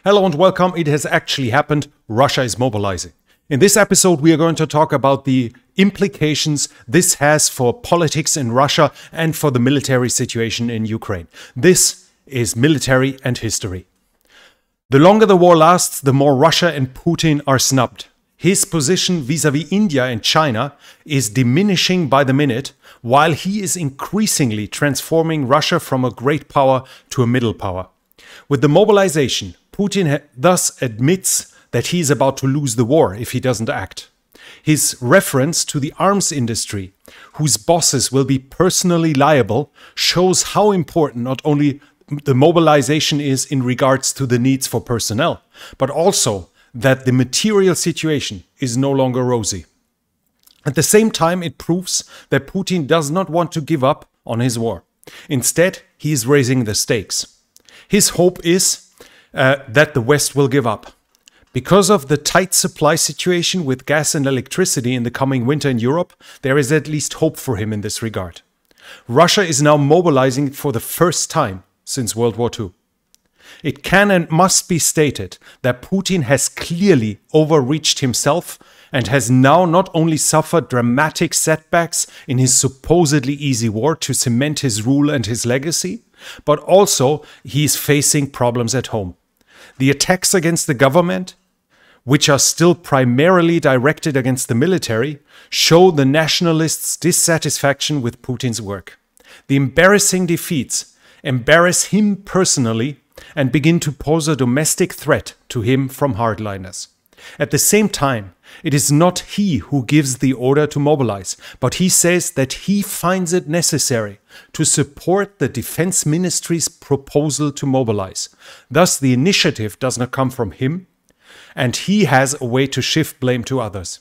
Hello and welcome. It has actually happened. Russia is mobilizing. In this episode, we are going to talk about the implications this has for politics in Russia and for the military situation in Ukraine. This is military and history. The longer the war lasts, the more Russia and Putin are snubbed. His position vis-à-vis India and China is diminishing by the minute, while he is increasingly transforming Russia from a great power to a middle power. With the mobilization, Putin thus admits that he is about to lose the war if he doesn't act. His reference to the arms industry, whose bosses will be personally liable, shows how important not only the mobilization is in regards to the needs for personnel, but also that the material situation is no longer rosy. At the same time, it proves that Putin does not want to give up on his war. Instead, he is raising the stakes. His hope is that the West will give up. Because of the tight supply situation with gas and electricity in the coming winter in Europe, there is at least hope for him in this regard. Russia is now mobilizing for the first time since World War II. It can and must be stated that Putin has clearly overreached himself and has now not only suffered dramatic setbacks in his supposedly easy war to cement his rule and his legacy, but also he is facing problems at home. The attacks against the government, which are still primarily directed against the military, show the nationalists' dissatisfaction with Putin's work. The embarrassing defeats embarrass him personally and begin to pose a domestic threat to him from hardliners. At the same time, it is not he who gives the order to mobilize, but he says that he finds it necessary to support the Defense Ministry's proposal to mobilize. Thus, the initiative does not come from him, and he has a way to shift blame to others.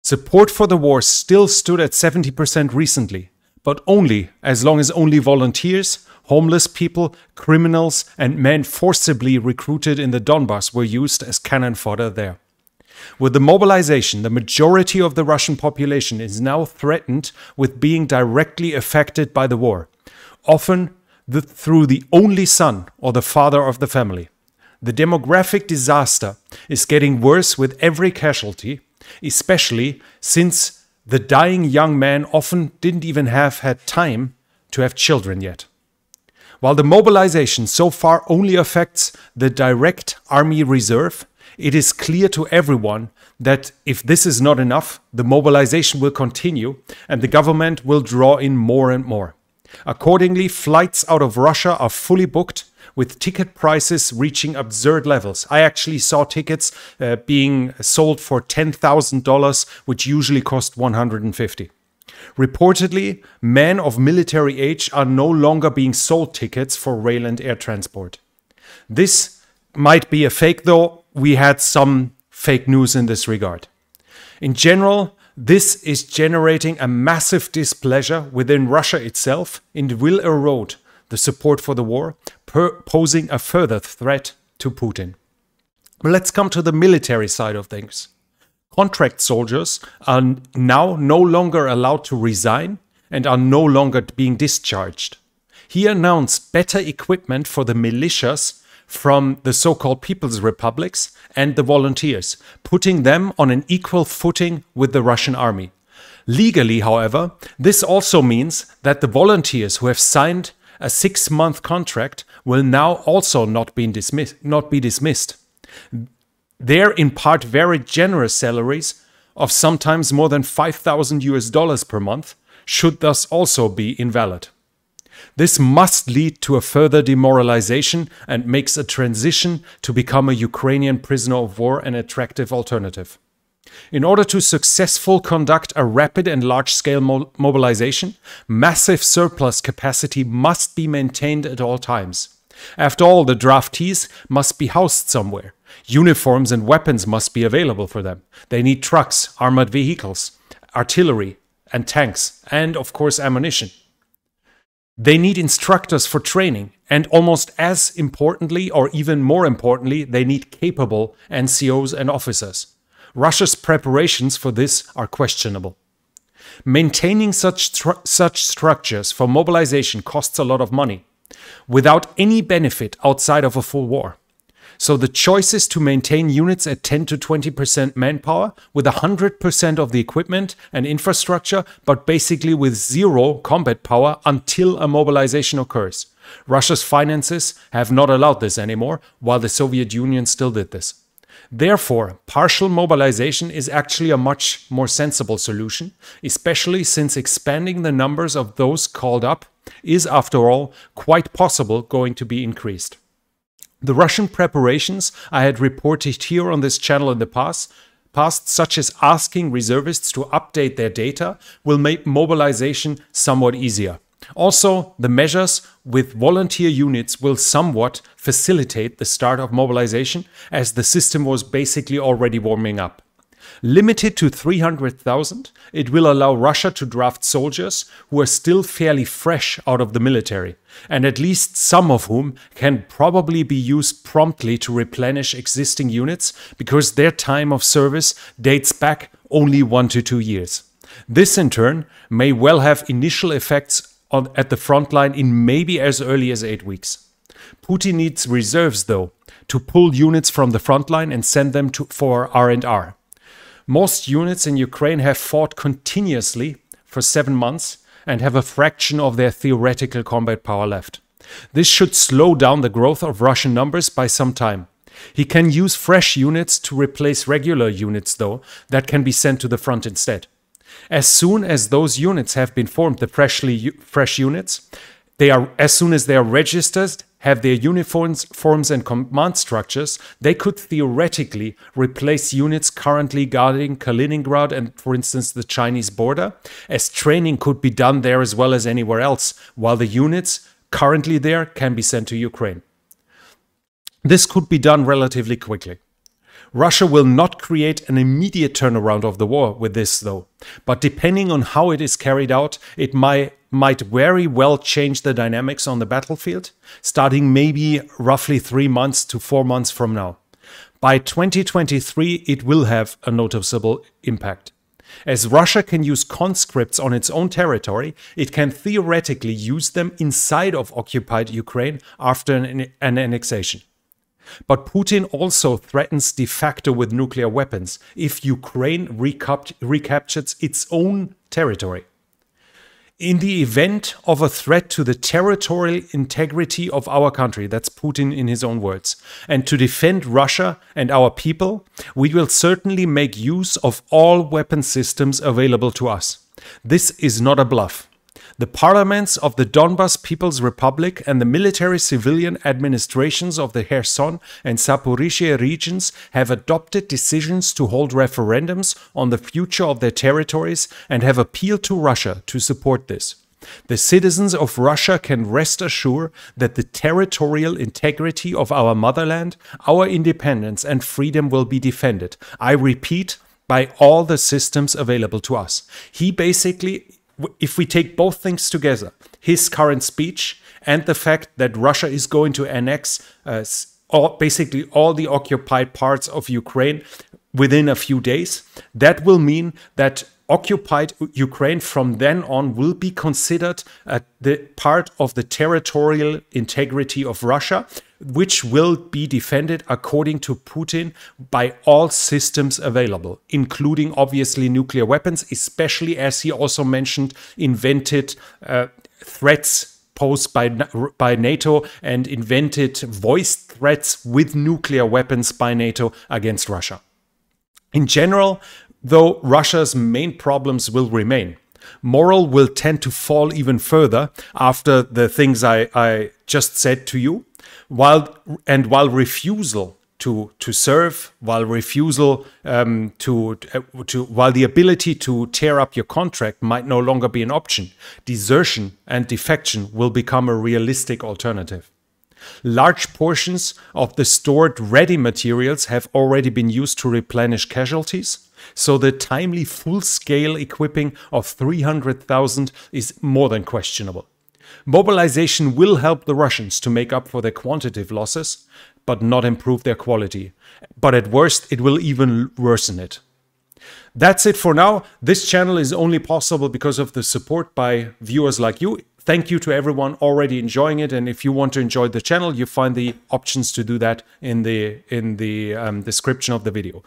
Support for the war still stood at 70% recently, but only as long as only volunteers, homeless people, criminals, and men forcibly recruited in the Donbass were used as cannon fodder there. With the mobilization, the majority of the Russian population is now threatened with being directly affected by the war, often through the only son or the father of the family. The demographic disaster is getting worse with every casualty, especially since the dying young man often didn't even have had time to have children yet. While the mobilization so far only affects the direct army reserve, it is clear to everyone that if this is not enough, the mobilization will continue and the government will draw in more and more. Accordingly, flights out of Russia are fully booked, with ticket prices reaching absurd levels. I actually saw tickets being sold for $10,000, which usually cost $150. Reportedly, men of military age are no longer being sold tickets for rail and air transport. This might be a fake, though. We had some fake news in this regard. In general, this is generating a massive displeasure within Russia itself and will erode the support for the war, posing a further threat to Putin. But let's come to the military side of things. Contract soldiers are now no longer allowed to resign and are no longer being discharged. He announced better equipment for the militias from the so-called People's Republics and the volunteers, putting them on an equal footing with the Russian army. Legally, however, this also means that the volunteers who have signed a 6-month contract will now also not be dismissed. Their in part very generous salaries of sometimes more than $5,000 per month should thus also be invalid. This must lead to a further demoralization and makes a transition to become a Ukrainian prisoner of war an attractive alternative. In order to successfully conduct a rapid and large-scale mobilization, massive surplus capacity must be maintained at all times. After all, the draftees must be housed somewhere. Uniforms and weapons must be available for them. They need trucks, armored vehicles, artillery, and tanks, and of course ammunition. They need instructors for training, and almost as importantly, or even more importantly, they need capable NCOs and officers. Russia's preparations for this are questionable. Maintaining such structures for mobilization costs a lot of money, without any benefit outside of a full war. So the choice is to maintain units at 10 to 20% manpower with 100% of the equipment and infrastructure, but basically with zero combat power until a mobilization occurs. Russia's finances have not allowed this anymore, while the Soviet Union still did this. Therefore, partial mobilization is actually a much more sensible solution, especially since expanding the numbers of those called up is, after all, quite possible going to be increased. The Russian preparations I had reported here on this channel in the past, such as asking reservists to update their data, will make mobilization somewhat easier. Also, the measures with volunteer units will somewhat facilitate the start of mobilization, as the system was basically already warming up. Limited to 300,000, it will allow Russia to draft soldiers who are still fairly fresh out of the military, and at least some of whom can probably be used promptly to replenish existing units because their time of service dates back only 1 to 2 years. This in turn may well have initial effects at the front line in maybe as early as 8 weeks. Putin needs reserves, though, to pull units from the front line and send them for R&R. Most units in Ukraine have fought continuously for 7 months and have a fraction of their theoretical combat power left. This should slow down the growth of Russian numbers by some time. He can use fresh units to replace regular units, though, that can be sent to the front instead. As soon as those units have been formed, the fresh units, as soon as they are registered, have their uniforms, forms and command structures, they could theoretically replace units currently guarding Kaliningrad and, for instance, the Chinese border, as training could be done there as well as anywhere else, while the units currently there can be sent to Ukraine. This could be done relatively quickly. Russia will not create an immediate turnaround of the war with this, though, but depending on how it is carried out, it might very well change the dynamics on the battlefield, starting maybe roughly 3 months to 4 months from now. By 2023, it will have a noticeable impact. As Russia can use conscripts on its own territory, it can theoretically use them inside of occupied Ukraine after an annexation. But Putin also threatens de facto with nuclear weapons if Ukraine recaptures its own territory. In the event of a threat to the territorial integrity of our country, that's Putin in his own words, and to defend Russia and our people, we will certainly make use of all weapon systems available to us. This is not a bluff. The parliaments of the Donbas People's Republic and the military-civilian administrations of the Kherson and Zaporizhzhia regions have adopted decisions to hold referendums on the future of their territories and have appealed to Russia to support this. The citizens of Russia can rest assured that the territorial integrity of our motherland, our independence and freedom will be defended. I repeat, by all the systems available to us. He basically, if we take both things together, his current speech and the fact that Russia is going to annex basically all the occupied parts of Ukraine within a few days, that will mean that occupied Ukraine from then on will be considered the part of the territorial integrity of Russia, which will be defended according to Putin by all systems available, including obviously nuclear weapons, especially as he also mentioned invented threats posed by NATO and invented voiced threats with nuclear weapons by NATO against Russia. In general, though, Russia's main problems will remain. Morale will tend to fall even further after the things I just said to you, while refusal to serve, while the ability to tear up your contract might no longer be an option, desertion and defection will become a realistic alternative. Large portions of the stored ready materials have already been used to replenish casualties, so the timely full-scale equipping of 300,000 is more than questionable. Mobilization will help the Russians to make up for their quantitative losses, but not improve their quality. But at worst, it will even worsen it. That's it for now. This channel is only possible because of the support by viewers like you. Thank you to everyone already enjoying it. And if you want to enjoy the channel, you find the options to do that in the description of the video.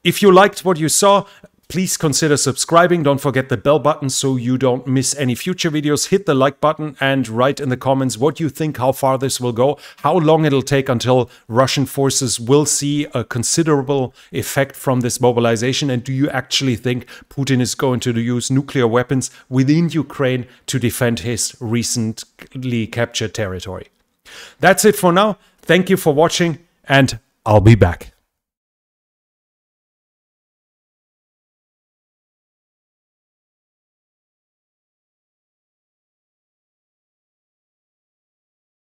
If you liked what you saw, please consider subscribing. Don't forget the bell button so you don't miss any future videos. Hit the like button and write in the comments what you think, how far this will go, how long it'll take until Russian forces will see a considerable effect from this mobilization. And do you actually think Putin is going to use nuclear weapons within Ukraine to defend his recently captured territory? That's it for now. Thank you for watching, and I'll be back.